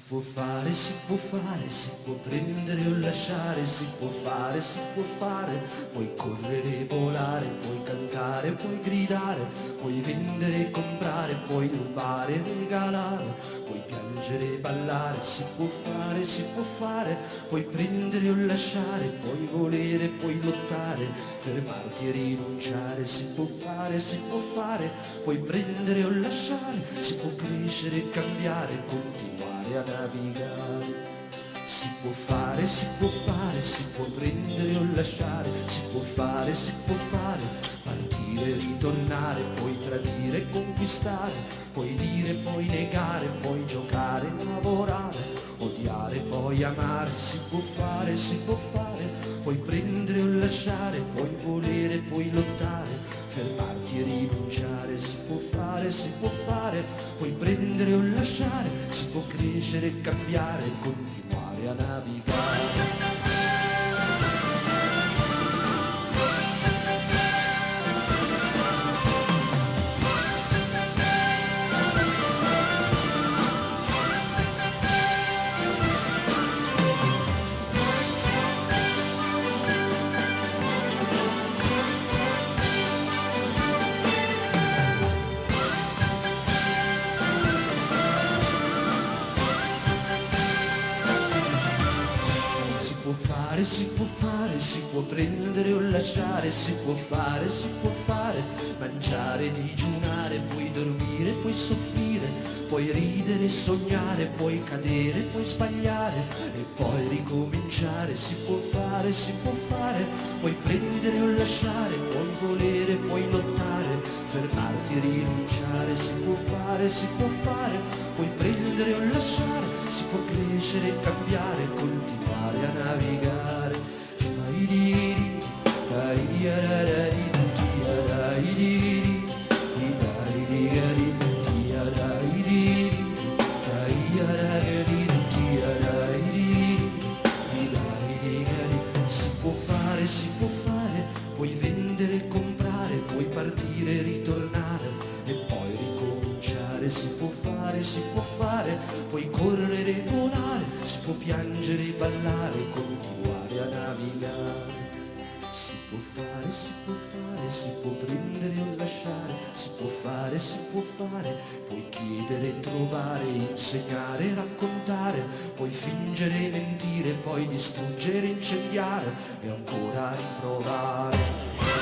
si può prendere o lasciare, si può fare, puoi correre, volare, puoi cantare, puoi gridare, puoi vendere e comprare, puoi rubare, regalare, puoi piangere e ballare, si può fare, puoi prendere o lasciare, puoi volere, puoi lottare, fermarti e rinunciare, si può fare, puoi prendere o lasciare, si può crescere e cambiare, continuare a navigare. Si può fare, si può prendere o lasciare, si può fare, partire, ritornare, puoi tradire e conquistare, puoi dire, puoi negare, puoi giocare, lavorare, odiare, poi amare, si può fare, puoi prendere o lasciare, puoi volere, puoi lottare, fermarti e rinunciare, si può fare, puoi prendere o lasciare, si può crescere e cambiare, continuare a navigare. Si può prendere o lasciare, si può fare, mangiare, digiunare, puoi dormire, puoi soffrire, puoi ridere e sognare, puoi cadere, puoi sbagliare e poi ricominciare, si può fare, puoi prendere o lasciare, puoi volere, puoi lottare, fermarti e rinunciare, si può fare, puoi prendere o lasciare, si può crescere e cambiare, continuare a navigare. Si può fare, puoi vendere e comprare, puoi partire e ritornare e poi ricominciare, si può fare, puoi correre e volare, si può piangere e ballare, continuare a navigare. Si può fare, si può prendere o lasciare, si può fare, puoi chiedere e trovare, insegnare e raccontare, puoi fingere e mentire, poi distruggere e incendiare e ancora riprovare.